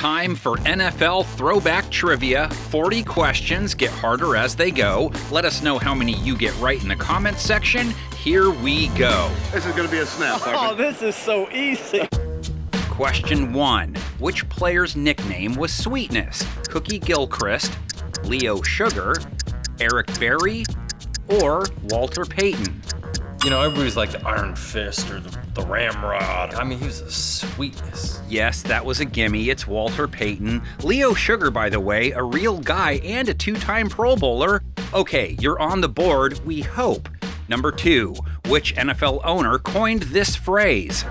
Time for NFL Throwback Trivia. 40 questions, get harder as they go. Let us know how many you get right in the comments section. Here we go. This is going to be a snap. Oh, this is so easy. Question 1. Which player's nickname was Sweetness? Cookie Gilchrist, Leo Sugar, Eric Berry, or Walter Payton? You know, everybody's like the Iron Fist or the Ramrod. I mean, he was a Sweetness. Yes, that was a gimme. It's Walter Payton. Leo Sugar, by the way, a real guy and a 2-time Pro Bowler. Okay, you're on the board, we hope. Number 2. Which NFL owner coined this phrase?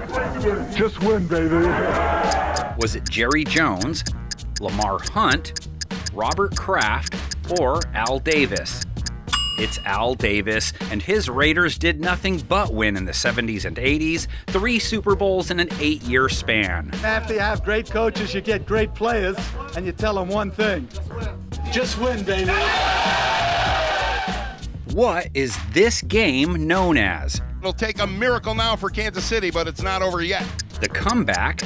Just win, baby. Was it Jerry Jones, Lamar Hunt, Robert Kraft, or Al Davis? It's Al Davis, and his Raiders did nothing but win in the 70s and 80s, 3 Super Bowls in an 8-year span. After you have great coaches, you get great players, and you tell them one thing. Just win, baby. What is this game known as? It'll take a miracle now for Kansas City, but it's not over yet. The comeback,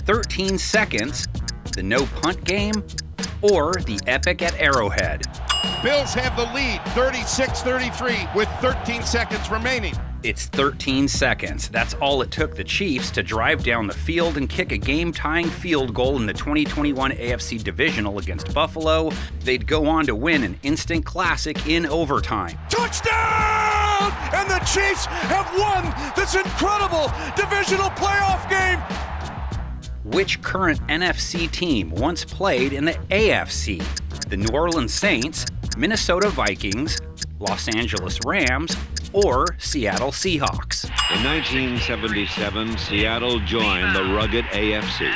13 seconds, the no punt game, or the epic at Arrowhead? Bills have the lead, 36-33, with 13 seconds remaining. It's 13 seconds. That's all it took the Chiefs to drive down the field and kick a game-tying field goal in the 2021 AFC Divisional against Buffalo. They'd go on to win an instant classic in overtime. Touchdown! And the Chiefs have won this incredible divisional playoff game. Which current NFC team once played in the AFC? The New Orleans Saints, Minnesota Vikings, Los Angeles Rams, or Seattle Seahawks? In 1977, Seattle joined the rugged AFC.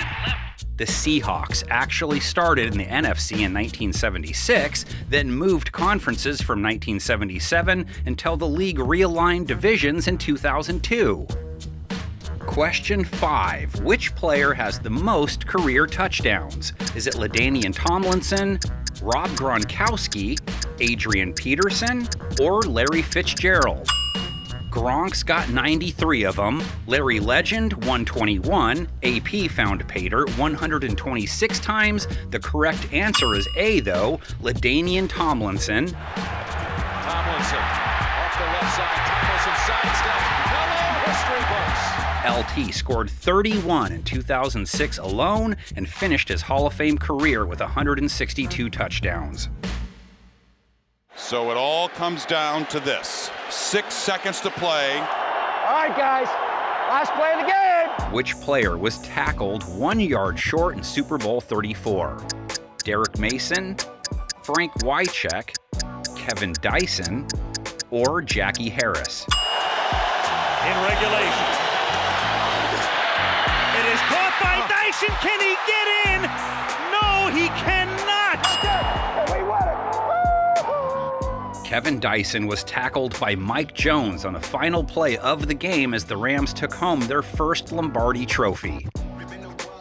The Seahawks actually started in the NFC in 1976, then moved conferences from 1977 until the league realigned divisions in 2002. Question 5. Which player has the most career touchdowns? Is it LaDainian Tomlinson, Rob Gronkowski, Adrian Peterson, or Larry Fitzgerald? Gronk's got 93 of them, Larry Legend 121, AP found Pater 126 times. The correct answer is A though, LaDainian Tomlinson. Tomlinson off the left side, Tomlinson sidesteps. Hello, history books. LT scored 31 in 2006 alone and finished his Hall of Fame career with 162 touchdowns. So it all comes down to this. 6 seconds to play. All right, guys. Last play of the game. Which player was tackled 1 yard short in Super Bowl 34? Derek Mason, Frank Wycheck, Kevin Dyson, or Jackie Harris? In regulation. It is caught by Dyson. Can he get in? No, he cannot. Kevin Dyson was tackled by Mike Jones on the final play of the game as the Rams took home their first Lombardi trophy.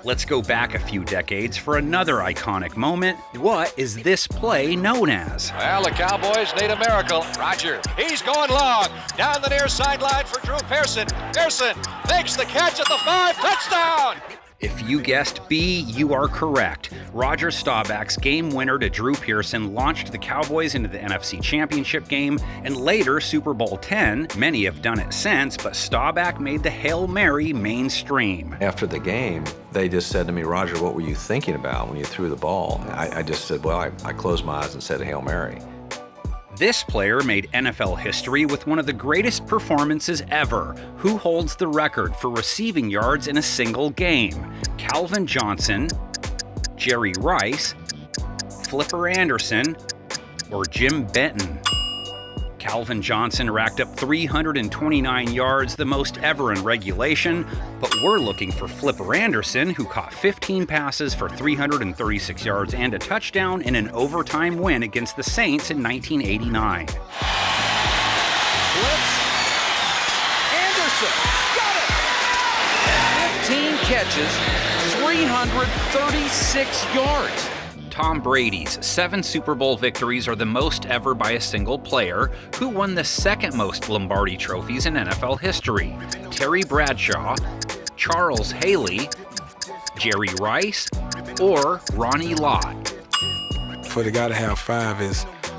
Let's go back a few decades for another iconic moment. What is this play known as? Well, the Cowboys need a miracle. Roger, he's going long. Down the near sideline for Drew Pearson. Pearson makes the catch at the 5. Touchdown! If you guessed B, you are correct. Roger Staubach's game winner to Drew Pearson launched the Cowboys into the NFC Championship game and later Super Bowl X. Many have done it since, but Staubach made the Hail Mary mainstream. After the game, they just said to me, Roger, what were you thinking about when you threw the ball? I just said, well, I closed my eyes and said Hail Mary. This player made NFL history with one of the greatest performances ever. Who holds the record for receiving yards in a single game? Calvin Johnson, Jerry Rice, Flipper Anderson, or Jim Benton? Calvin Johnson racked up 329 yards, the most ever in regulation, but we're looking for Flipper Anderson, who caught 15 passes for 336 yards and a touchdown in an overtime win against the Saints in 1989. Blitz. Anderson. Got it! 15 catches, 336 yards. Tom Brady's 7 Super Bowl victories are the most ever by a single player, who won the second most Lombardi trophies in NFL history. Terry Bradshaw, Charles Haley, Jerry Rice, or Ronnie Lott? For the guy to have 5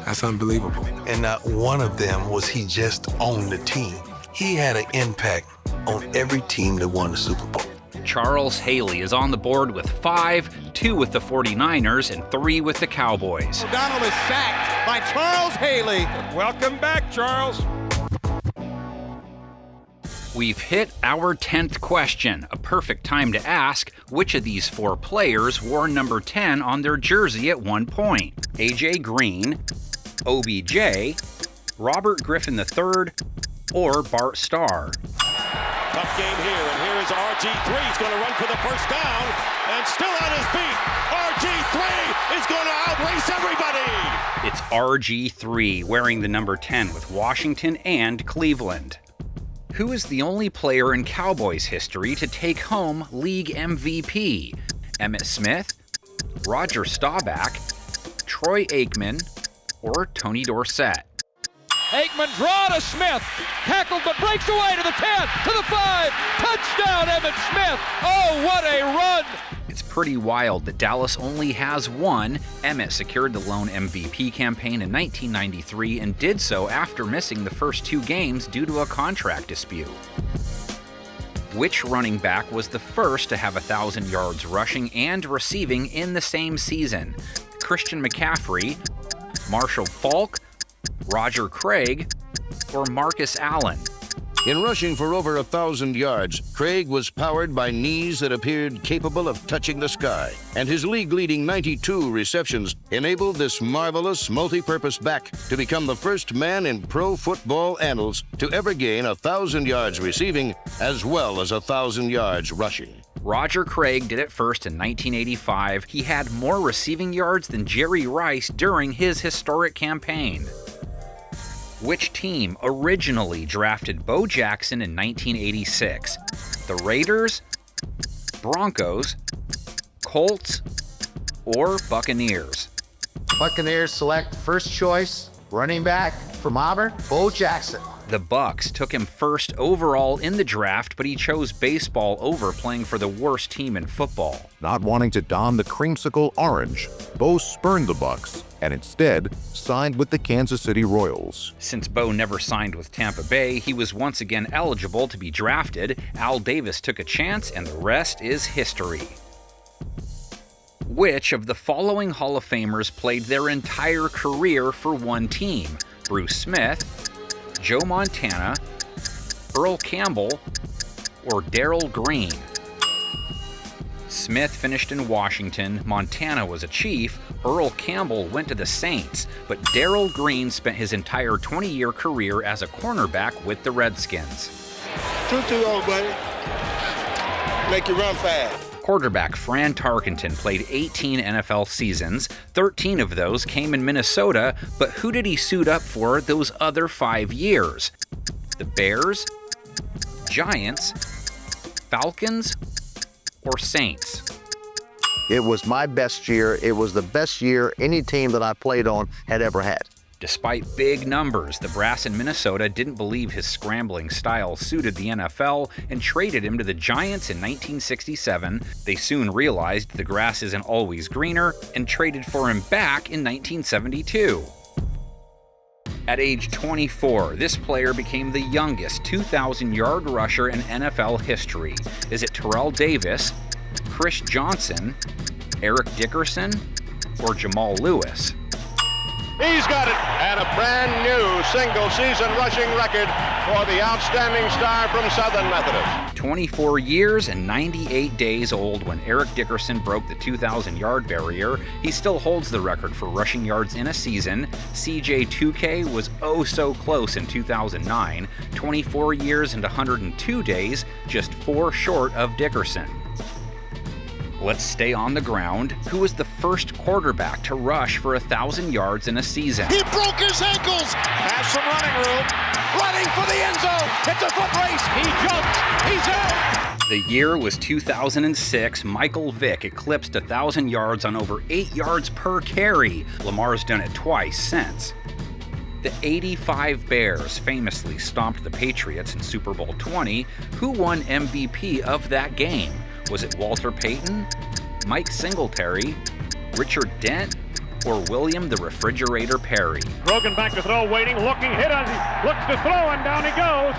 that's unbelievable. And not one of them was he just on the team. He had an impact on every team that won the Super Bowl. Charles Haley is on the board with 5, 2 with the 49ers, and 3 with the Cowboys. O'Donnell is sacked by Charles Haley. Welcome back, Charles. We've hit our 10th question, a perfect time to ask which of these 4 players wore number 10 on their jersey at one point. A.J. Green, OBJ, Robert Griffin III, or Bart Starr. Tough game here, and here is RG3. He's going to run for the first down, and still on his feet. RG3 is going to outrace everybody. It's RG3 wearing the number 10 with Washington and Cleveland. Who is the only player in Cowboys history to take home league MVP? Emmitt Smith, Roger Staubach, Troy Aikman, or Tony Dorsett? Aikman draw to Smith. Tackled but breaks away to the 10, to the 5. Touchdown, Emmitt Smith. Oh, what a run. It's pretty wild that Dallas only has one. Emmitt secured the lone MVP campaign in 1993 and did so after missing the first 2 games due to a contract dispute. Which running back was the first to have 1,000 yards rushing and receiving in the same season? Christian McCaffrey, Marshall Faulk, Roger Craig, or Marcus Allen? In rushing for over 1,000 yards, Craig was powered by knees that appeared capable of touching the sky, and his league-leading 92 receptions enabled this marvelous multi-purpose back to become the first man in pro football annals to ever gain 1,000 yards receiving as well as 1,000 yards rushing. Roger Craig did it first in 1985. He had more receiving yards than Jerry Rice during his historic campaign. Which team originally drafted Bo Jackson in 1986? The Raiders, Broncos, Colts, or Buccaneers? Buccaneers select first choice running back from Auburn, Bo Jackson. The Bucs took him first overall in the draft, but he chose baseball over playing for the worst team in football. Not wanting to don the creamsicle orange, Bo spurned the Bucs and instead signed with the Kansas City Royals. Since Bo never signed with Tampa Bay, he was once again eligible to be drafted. Al Davis took a chance, and the rest is history. Which of the following Hall of Famers played their entire career for one team? Bruce Smith, Joe Montana, Earl Campbell, or Darrell Green? Smith finished in Washington, Montana was a Chief, Earl Campbell went to the Saints, but Darrell Green spent his entire 20-year career as a cornerback with the Redskins. 2-2 old buddy. Make you run fast. Quarterback Fran Tarkenton played 18 NFL seasons. 13 of those came in Minnesota, but who did he suit up for those other 5 years? The Bears, Giants, Falcons, or Saints? It was my best year. It was the best year any team that I played on had ever had. Despite big numbers, the brass in Minnesota didn't believe his scrambling style suited the NFL and traded him to the Giants in 1967. They soon realized the grass isn't always greener and traded for him back in 1972. At age 24, this player became the youngest 2,000-yard rusher in NFL history. Is it Terrell Davis, Chris Johnson, Eric Dickerson, or Jamal Lewis? He's got it, and a brand new single-season rushing record for the outstanding star from Southern Methodist. 24 years and 98 days old when Eric Dickerson broke the 2,000-yard barrier. He still holds the record for rushing yards in a season. CJ 2K was oh so close in 2009. 24 years and 102 days, just 4 short of Dickerson. Let's stay on the ground. Who was the first quarterback to rush for 1,000 yards in a season? He broke his ankles. Has some running room. Running for the end zone. It's a foot race. He jumps. He's out. The year was 2006. Michael Vick eclipsed 1,000 yards on over 8 yards per carry. Lamar's done it twice since. The 85 Bears famously stomped the Patriots in Super Bowl 20. Who won MVP of that game? Was it Walter Payton, Mike Singletary, Richard Dent, or William the Refrigerator Perry? Brogan back to throw, waiting, looking, hit as he looks to throw, and down he goes.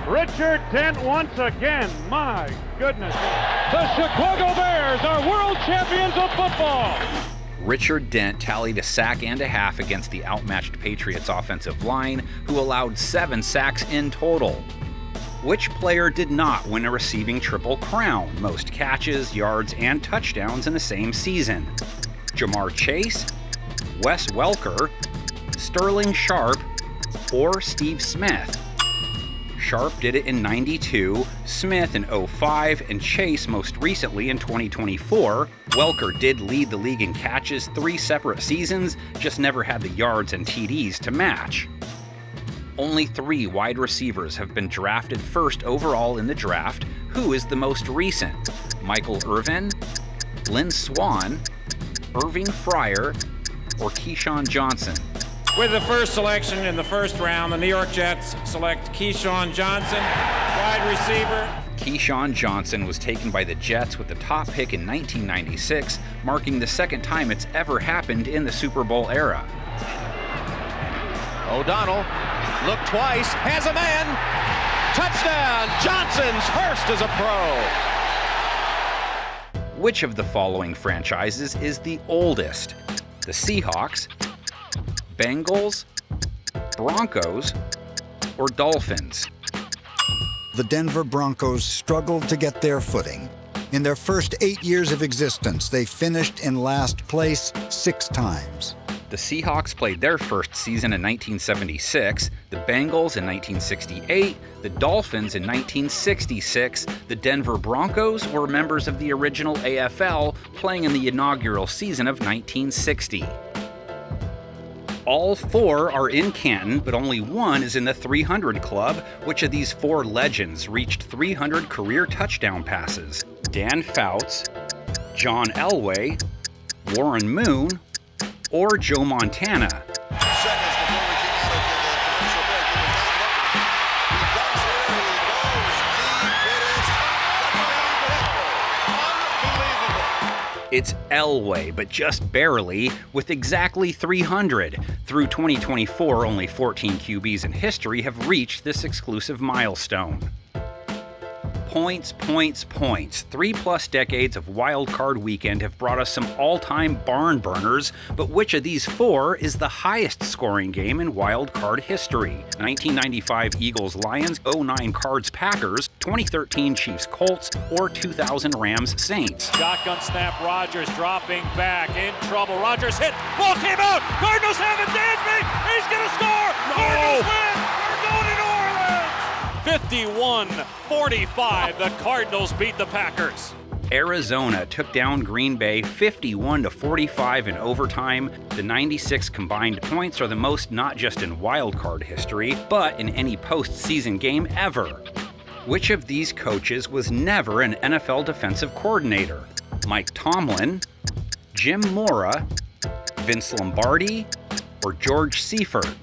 Richard Dent once again. My goodness. The Chicago Bears are world champions of football. Richard Dent tallied a sack and a half against the outmatched Patriots offensive line, who allowed 7 sacks in total. Which player did not win a receiving triple crown, most catches, yards, and touchdowns in the same season? Jamar Chase, Wes Welker, Sterling Sharp, or Steve Smith? Sharp did it in '92, Smith in '05, and Chase most recently in 2024. Welker did lead the league in catches 3 separate seasons, just never had the yards and TDs to match. Only 3 wide receivers have been drafted first overall in the draft. Who is the most recent? Michael Irvin, Lynn Swann, Irving Fryer, or Keyshawn Johnson? With the first selection in the first round, the New York Jets select Keyshawn Johnson, wide receiver. Keyshawn Johnson was taken by the Jets with the top pick in 1996, marking the second time it's ever happened in the Super Bowl era. O'Donnell, look twice, has a man. Touchdown! Johnson's first as a pro. Which of the following franchises is the oldest? The Seahawks, Bengals, Broncos, or Dolphins? The Denver Broncos struggled to get their footing. In their first 8 years of existence, they finished in last place 6 times. The Seahawks played their first season in 1976, the Bengals in 1968, the Dolphins in 1966, the Denver Broncos were members of the original AFL, playing in the inaugural season of 1960. All 4 are in Canton, but only one is in the 300 club. Which of these 4 legends reached 300 career touchdown passes? Dan Fouts, John Elway, Warren Moon, or Joe Montana? It's Elway, but just barely, with exactly 300. Through 2024, only 14 QBs in history have reached this exclusive milestone. Points, points, points. 3+ decades of Wild Card Weekend have brought us some all-time barn burners, but which of these 4 is the highest scoring game in Wild Card history? 1995 Eagles-Lions, 09 Cards-Packers, 2013 Chiefs-Colts, or 2000 Rams-Saints? Shotgun snap, Rodgers dropping back, in trouble. Rodgers hit, ball came out. Cardinals have it, Dansby. He's gonna score. Cardinals win. We're going to New Orleans. 51-45, the Cardinals beat the Packers. Arizona took down Green Bay 51-45 in overtime. The 96 combined points are the most not just in wild card history, but in any postseason game ever. Which of these coaches was never an NFL defensive coordinator? Mike Tomlin, Jim Mora, Vince Lombardi, or George Seifert?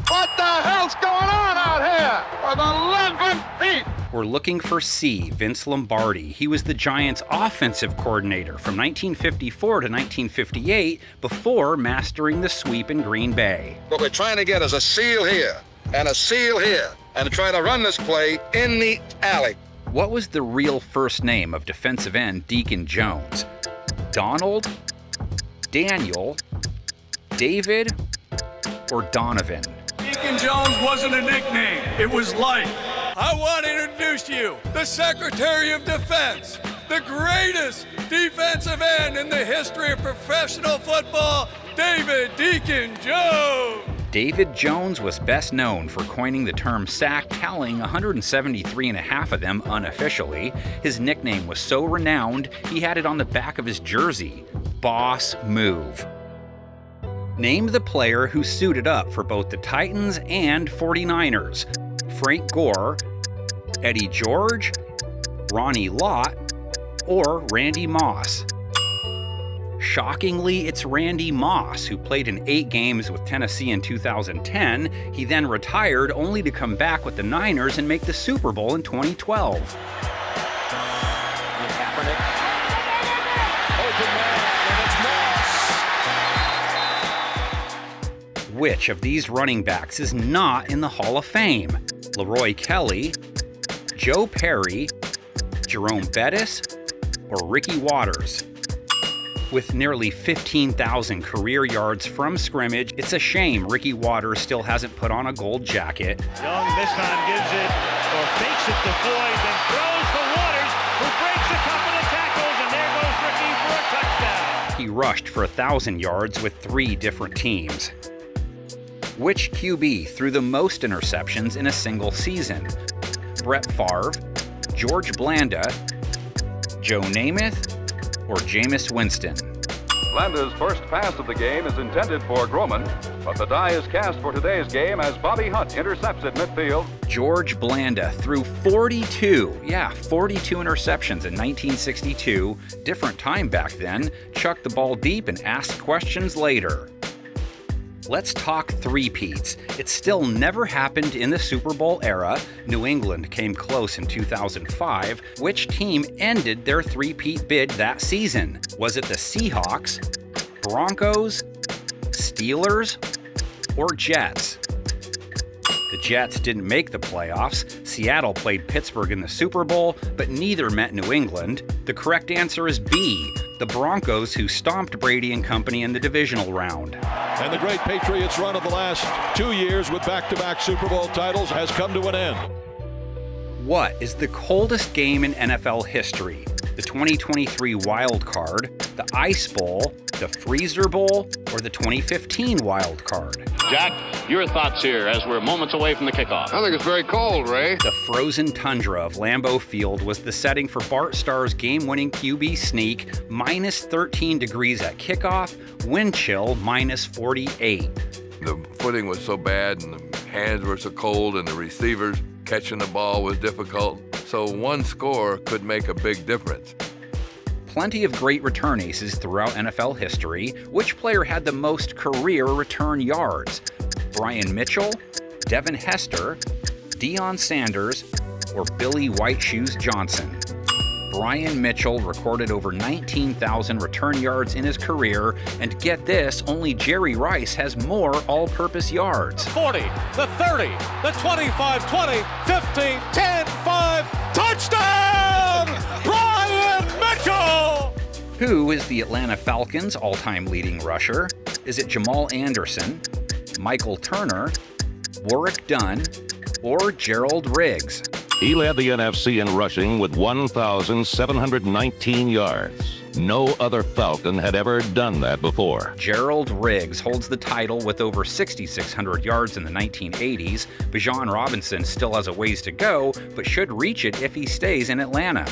What the hell's going on out here? For the 11th feet! We're looking for C, Vince Lombardi. He was the Giants' offensive coordinator from 1954 to 1958 before mastering the sweep in Green Bay. What we're trying to get is a seal here and a seal here and try to run this play in the alley. What was the real first name of defensive end Deacon Jones? Donald, Daniel, David, or Donovan? Deacon Jones wasn't a nickname, it was life. I want to introduce to you the Secretary of Defense, the greatest defensive end in the history of professional football, David Deacon Jones. David Jones was best known for coining the term sack, tallying 173.5 of them unofficially. His nickname was so renowned, he had it on the back of his jersey, Boss Move. Name the player who suited up for both the Titans and 49ers. Frank Gore, Eddie George, Ronnie Lott, or Randy Moss? Shockingly, it's Randy Moss, who played in 8 games with Tennessee in 2010. He then retired, only to come back with the Niners and make the Super Bowl in 2012. Open Which of these running backs is not in the Hall of Fame? Leroy Kelly, Joe Perry, Jerome Bettis, or Ricky Waters? With nearly 15,000 career yards from scrimmage, it's a shame Ricky Waters still hasn't put on a gold jacket. Young this time gives it, or fakes it to Floyd, then throws to Waters, who breaks a couple of tackles, and there goes Ricky for a touchdown. He rushed for 1,000 yards with 3 different teams. Which QB threw the most interceptions in a single season? Brett Favre, George Blanda, Joe Namath, or Jameis Winston? Blanda's first pass of the game is intended for Groman, but the die is cast for today's game as Bobby Hunt intercepts at midfield. George Blanda threw 42 interceptions in 1962. Different time back then. Chucked the ball deep and asked questions later. Let's talk three-peats. It still never happened in the Super Bowl era. New England came close in 2005. Which team ended their three-peat bid that season? Was it the Seahawks, Broncos, Steelers, or Jets? The Jets didn't make the playoffs. Seattle played Pittsburgh in the Super Bowl, but neither met New England. The correct answer is B, the Broncos, who stomped Brady and company in the divisional round. And the great Patriots run of the last 2 years with back-to-back Super Bowl titles has come to an end. What is the coldest game in NFL history? The 2023 Wild Card, the Ice Bowl, the Freezer Bowl, or the 2015 Wild Card? Jack, your thoughts here as we're moments away from the kickoff. I think it's very cold, Ray. The frozen tundra of Lambeau Field was the setting for Bart Starr's game-winning QB sneak, minus 13 degrees at kickoff, wind chill minus 48. The footing was so bad and the hands were so cold and the receivers catching the ball was difficult, so one score could make a big difference. Plenty of great return aces throughout NFL history. Which player had the most career return yards? Brian Mitchell, Devin Hester, Deion Sanders, or Billy White Shoes Johnson? Brian Mitchell recorded over 19,000 return yards in his career, and get this, only Jerry Rice has more all-purpose yards. 40, the 30, the 25, 20, 15, 10, 5, touchdown! Brian Mitchell! Who is the Atlanta Falcons' all-time leading rusher? Is it Jamal Anderson, Michael Turner, Warwick Dunn, or Gerald Riggs? He led the NFC in rushing with 1,719 yards. No other Falcon had ever done that before. Gerald Riggs holds the title with over 6,600 yards in the 1980s. Bijan Robinson still has a ways to go, but should reach it if he stays in Atlanta.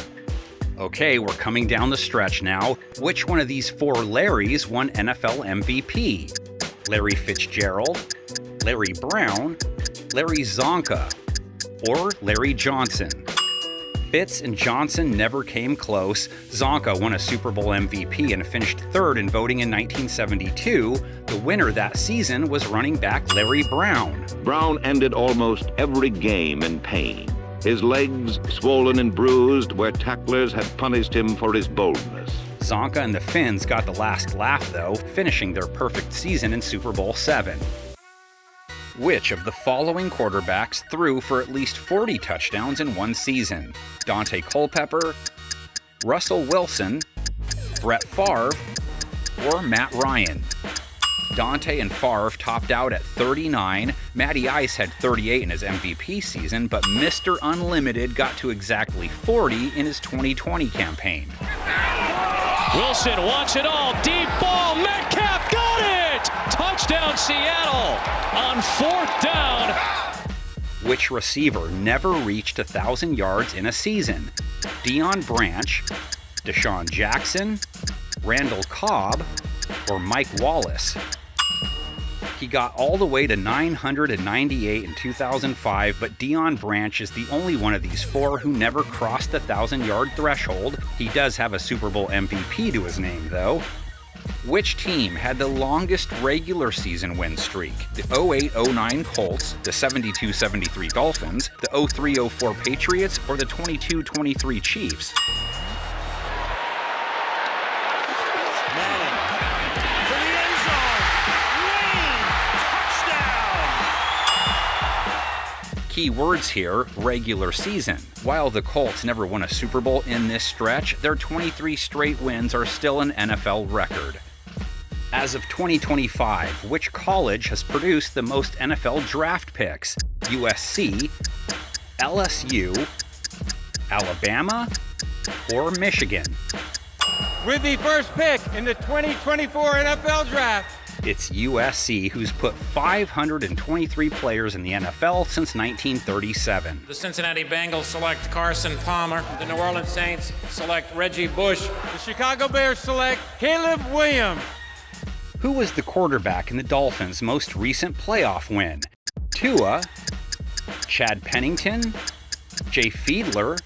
Okay, we're coming down the stretch now. Which one of these 4 Larrys won NFL MVP? Larry Fitzgerald, Larry Brown, Larry Zonka, or Larry Johnson? Fitz and Johnson never came close. Zonka won a Super Bowl MVP and finished 3rd in voting in 1972. The winner that season was running back Larry Brown. Brown ended almost every game in pain, his legs swollen and bruised where tacklers had punished him for his boldness. Zonka and the Finns got the last laugh, though, finishing their perfect season in Super Bowl VII. Which of the following quarterbacks threw for at least 40 touchdowns in one season? Dante Culpepper, Russell Wilson, Brett Favre, or Matt Ryan? Dante and Favre topped out at 39. Matty Ice had 38 in his MVP season, but Mr. Unlimited got to exactly 40 in his 2020 campaign. Wilson wants it all. Deep ball. Metcalf got it! Touchdown Seattle on 4th down. Which receiver never reached 1,000 yards in a season? Deion Branch, Deshaun Jackson, Randall Cobb, or Mike Wallace? He got all the way to 998 in 2005, but Deion Branch is the only one of these 4 who never crossed the 1,000-yard threshold. He does have a Super Bowl MVP to his name, though. Which team had the longest regular season win streak? The 08-09 Colts, the 72-73 Dolphins, the 03-04 Patriots, or the 22-23 Chiefs? Key words here, regular season. While the Colts never won a Super Bowl in this stretch, their 23 straight wins are still an NFL record. As of 2025, which college has produced the most NFL draft picks? USC, LSU, Alabama, or Michigan? With the first pick in the 2024 NFL Draft, it's USC, who's put 523 players in the NFL since 1937. The Cincinnati Bengals select Carson Palmer. The New Orleans Saints select Reggie Bush. The Chicago Bears select Caleb Williams. Who was the quarterback in the Dolphins' most recent playoff win? Tua, Chad Pennington, Jay Fiedler,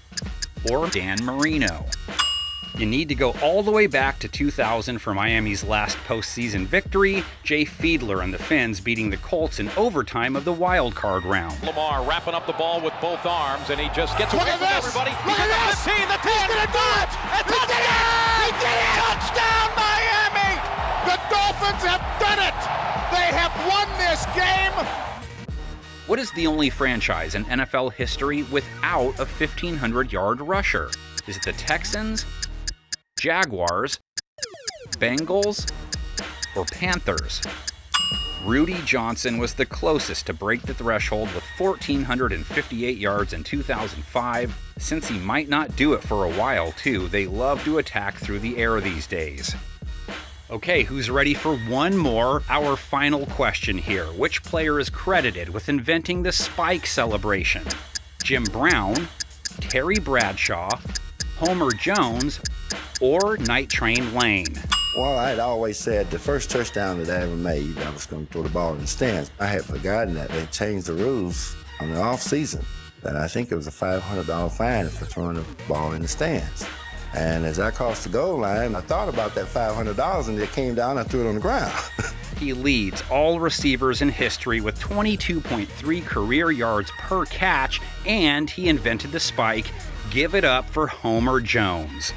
or Dan Marino? You need to go all the way back to 2000 for Miami's last postseason victory, Jay Fiedler and the Fins beating the Colts in overtime of the wild card round. Lamar wrapping up the ball with both arms, and he just gets away from everybody. Look at this! The 15, the 10, He's gonna do it! and touchdown! He did it! Touchdown, Miami! The Dolphins have done it! They have won this game! What is the only franchise in NFL history without a 1,500-yard rusher? Is it the Texans, Jaguars, Bengals, or Panthers? Rudy Johnson was the closest to break the threshold with 1,458 yards in 2005. Since he might not do it for a while, too, they love to attack through the air these days. Okay, who's ready for one more? Our final question here. Which player is credited with inventing the spike celebration? Jim Brown, Terry Bradshaw, Homer Jones, or Night Train Lane? Well, I had always said the first touchdown that I ever made, I was going to throw the ball in the stands. I had forgotten that they changed the rules on the off season. And I think it was a $500 fine for throwing the ball in the stands. And as I crossed the goal line, I thought about that $500 and it came down and I threw it on the ground. He leads all receivers in history with 22.3 career yards per catch, and he invented the spike. Give it up for Homer Jones.